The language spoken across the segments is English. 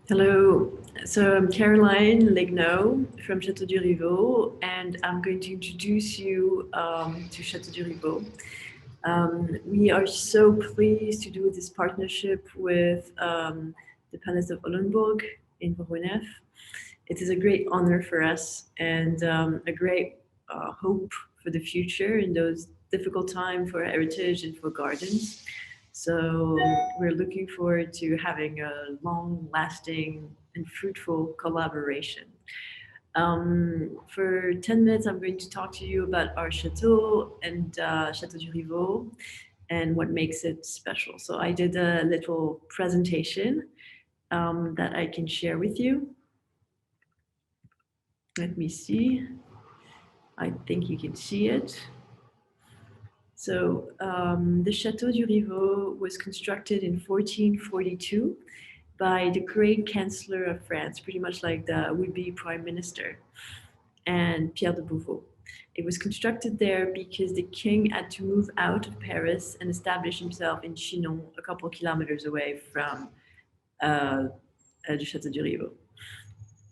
Hello, so I'm Caroline Legnaud from Château du Риво, and I'm going to introduce you to Château du Риvo. We are so pleased to do this partnership with the Palace of Oldenburg in Voronezh. It is a great honor for us and a great hope for the future in those difficult times for heritage and for gardens. So we're looking forward to having a long-lasting and fruitful collaboration. For 10 minutes, I'm going to talk to you about our chateau and Chateau du Riveau and what makes it special. So I did a little presentation that I can share with you. Let me see. I think you can see it. So the Chateau du Riveau was constructed in 1442 by the great Chancellor of France, pretty much like the would-be Prime Minister, and Pierre de Beauvau. It was constructed there because the king had to move out of Paris and establish himself in Chinon, a couple of kilometers away from uh, the Château du Riveau.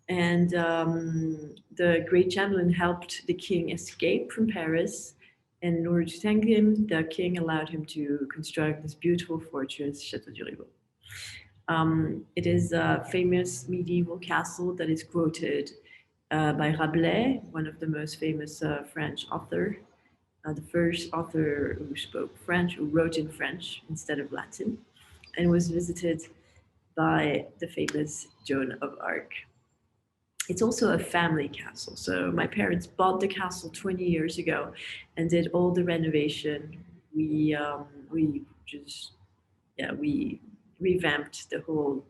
And the great Chamberlain helped the king escape from Paris. And in order to thank him, the king allowed him to construct this beautiful fortress, Château du Riveau. It is a famous medieval castle that is quoted by Rabelais, one of the most famous French author, the first author who spoke French, who wrote in French instead of Latin, and was visited by the famous Joan of Arc. It's also a family castle. So my parents bought the castle 20 years ago and did all the renovation. We just we revamped the whole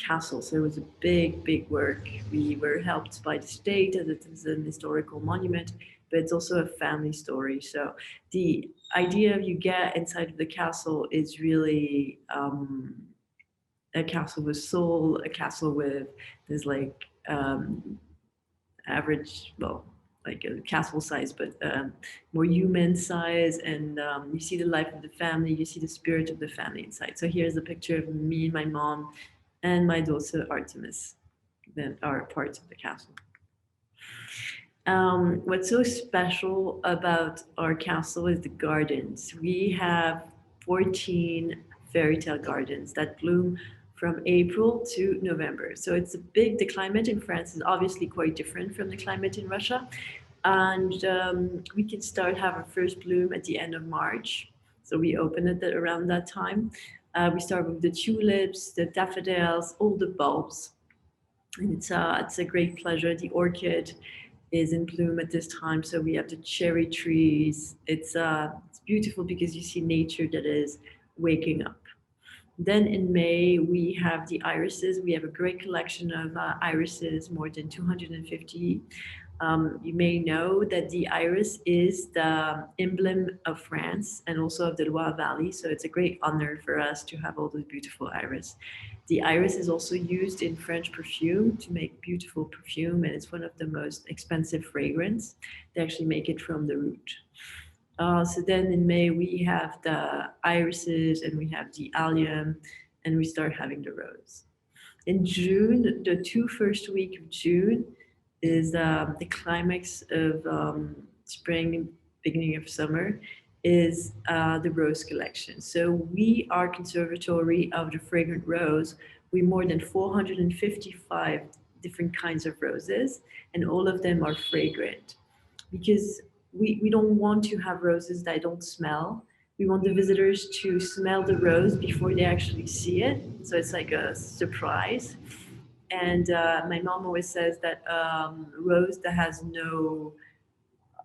castle. So it was a big, big work. We were helped by the state as it is an historical monument, but it's also a family story. So the idea you get inside of the castle is really a castle with soul, a castle with this like average, well, like a castle size, but more human size. And you see the life of the family, you see the spirit of the family inside. So here's a picture of me and my mom and my daughter Artemis that are parts of the castle. What's so special about our castle is the gardens. We have 14 fairy tale gardens that bloom from April to November. So it's a big, the climate in France is obviously quite different from the climate in Russia. And we can start have our first bloom at the end of March. So we open it around that time. We start with the tulips, the daffodils, all the bulbs. And it's a great pleasure. The orchid is in bloom at this time. So we have the cherry trees. It's beautiful because you see nature that is waking up. Then in May, we have the irises. We have a great collection of irises, more than 250. You may know that the iris is the emblem of France and also of the Loire Valley. So it's a great honor for us to have all those beautiful iris. The iris is also used in French perfume to make beautiful perfume, and it's one of the most expensive fragrance. They actually make it from the root. So then in May, we have the irises and we have the allium, and we start having the rose. In June, the two first week of June is the climax of spring, beginning of summer, is the rose collection. So we are conservatory of the fragrant rose. We more than 455 different kinds of roses, and all of them are fragrant because we don't want to have roses that don't smell. We want the visitors to smell the rose before they actually see it. So it's like a surprise. And my mom always says that rose that has no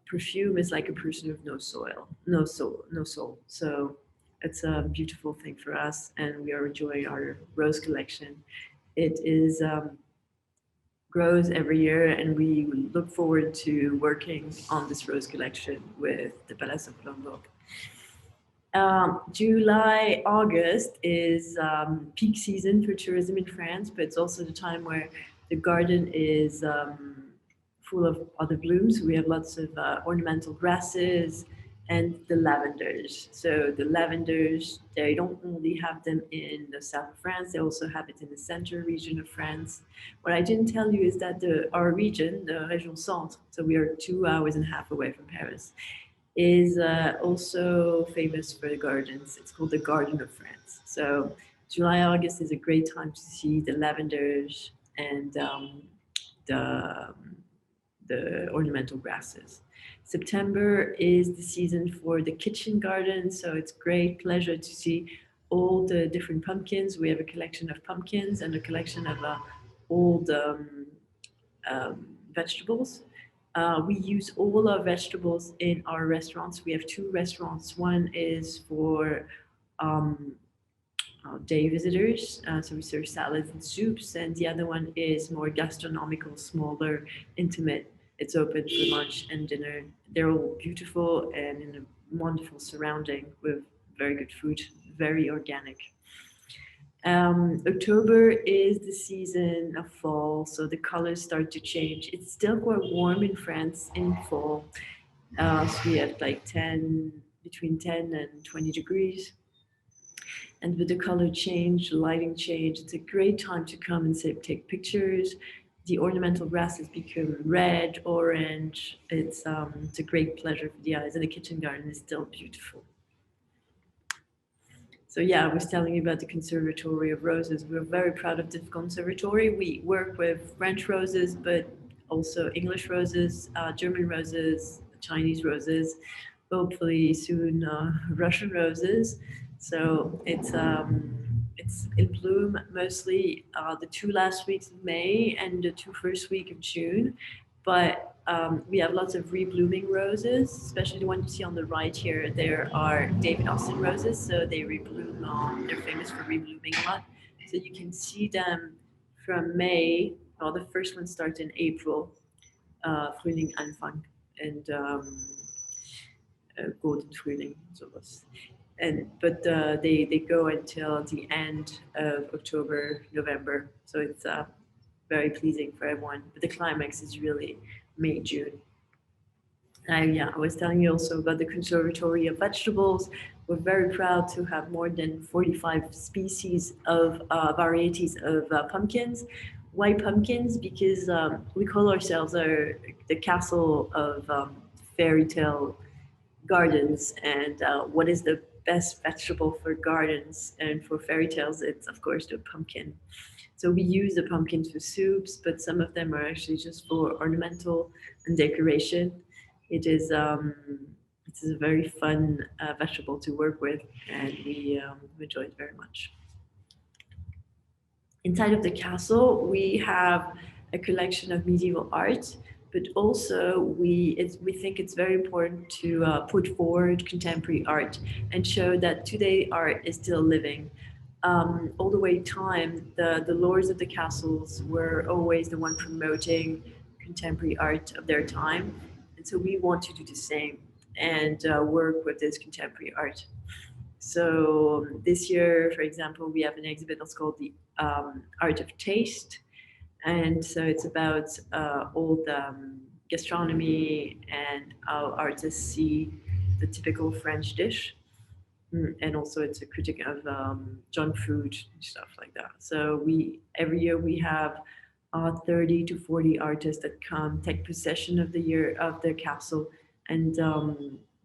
perfume is like a person with no soil, no soul, no soul. So it's a beautiful thing for us, and we are enjoying our rose collection. It is grows every year, and we look forward to working on this rose collection with the Palace of Lombok. July, August is peak season for tourism in France, but it's also the time where the garden is full of other blooms. We have lots of ornamental grasses and the lavenders. So the lavenders, they don't only have them in the south of France, they also have it in the center region of France. What I didn't tell you is that our region, the Région Centre, so we are 2 hours and a half away from Paris, is also famous for the gardens. It's called the Garden of France. So July, August is a great time to see the lavenders and the the ornamental grasses. September is the season for the kitchen garden, so it's great pleasure to see all the different pumpkins. We have a collection of pumpkins and a collection of old vegetables. We use all our vegetables in our restaurants. We have two restaurants. One is for um, day visitors, so we serve salads and soups, and the other one is more gastronomical, smaller, intimate. It's open for lunch and dinner. They're all beautiful and in a wonderful surrounding with very good food, very organic. October is the season of fall, so the colors start to change. It's still quite warm in France in fall, so we have like 10, between 10 and 20 degrees. And with the color change, the lighting change, it's a great time to come and take pictures. The ornamental grasses become red, orange. It's a great pleasure for the eyes, and the kitchen garden is still beautiful. So yeah, I was telling you about the Conservatory of Roses. We're very proud of this conservatory. We work with French roses, but also English roses, German roses, Chinese roses, hopefully soon Russian roses. So it's in bloom mostly the 2 last weeks of May and the 2 first week of June. But we have lots of reblooming roses, especially the one you see on the right here. There are David Austin roses, so they rebloom. They're famous for reblooming a lot. So you can see them from May. Well, the first one starts in April, Frühling Anfang, and Golden Frühling, sowas. And but they go until the end of October, November. So it's very pleasing for everyone. But the climax is really May, June. Yeah, I was telling you also about the Conservatory of Vegetables. We're very proud to have more than 45 species of varieties of pumpkins. Why pumpkins? Because we call ourselves the castle of fairy tale gardens. And what is the best vegetable for gardens and for fairy tales? It's, of course, the pumpkin. So we use the pumpkins for soups, but some of them are actually just for ornamental and decoration. It is it is a very fun vegetable to work with, and we enjoy it very much. Inside of the castle, we have a collection of medieval art, but also we think it's very important to put forward contemporary art and show that today art is still living. All the way time, the lords of the castles were always the one promoting contemporary art of their time, and so we want to do the same and work with this contemporary art. So this year, for example, we have an exhibit that's called the Art of Taste, and so it's about old gastronomy and how artists see the typical French dish. And also it's a critic of junk food and stuff like that. So we every year we have 30 to 40 artists that come take possession of the year of their castle and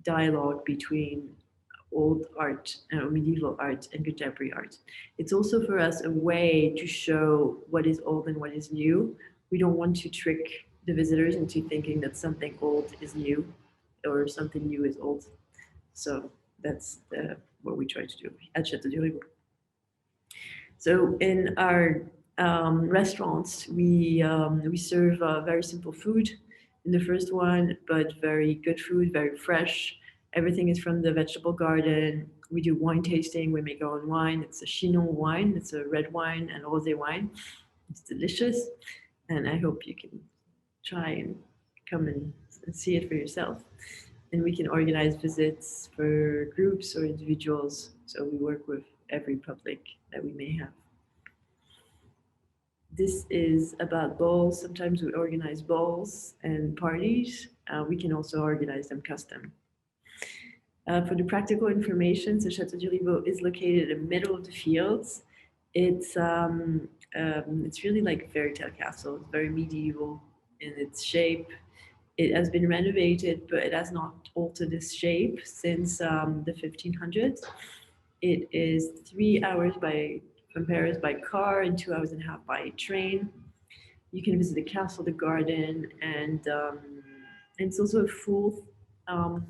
dialogue between old art, medieval art, and contemporary art. It's also for us a way to show what is old and what is new. We don't want to trick the visitors into thinking that something old is new or something new is old. So that's what we try to do at Château du Риво. So in our restaurants, we serve very simple food in the first one, but very good food, very fresh. Everything is from the vegetable garden. We do wine tasting. We make our own wine. It's a Chinon wine. It's a red wine and rosé wine. It's delicious, and I hope you can try and come and see it for yourself. And we can organize visits for groups or individuals. So we work with every public that we may have. This is about balls. Sometimes we organize balls and parties. We can also organize them custom. For the practical information, so Château du Риво is located in the middle of the fields. It's really like a fairy tale castle. It's very medieval in its shape. It has been renovated, but it has not altered its shape since the 1500s. It is 3 hours from Paris by car and 2 hours and a half by train. You can visit the castle, the garden, and it's also a full um,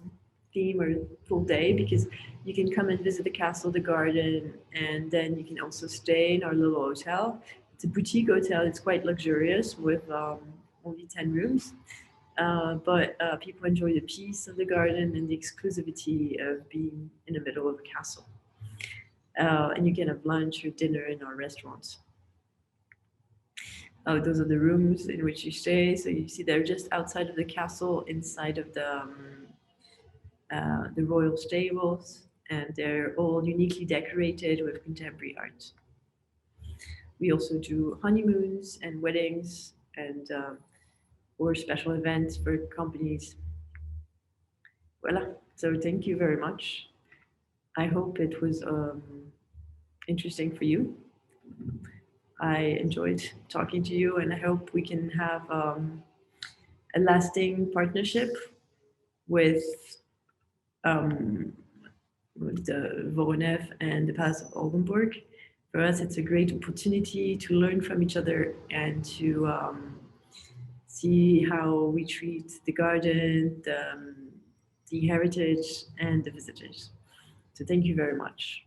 theme or full day because you can come and visit the castle, the garden, and then you can also stay in our little hotel. It's a boutique hotel. It's quite luxurious with only 10 rooms. But people enjoy the peace of the garden and the exclusivity of being in the middle of a castle. And you can have lunch or dinner in our restaurants. Those are the rooms in which you stay. So you see they're just outside of the castle, inside of the royal stables, and they're all uniquely decorated with contemporary art. We also do honeymoons and weddings and or special events for companies. Voilà. So thank you very much. I hope it was interesting for you. I enjoyed talking to you, and I hope we can have a lasting partnership with um, the Voronezh and the Palace of Oldenburg. For us, it's a great opportunity to learn from each other and to see how we treat the garden, the heritage, and the visitors. So thank you very much.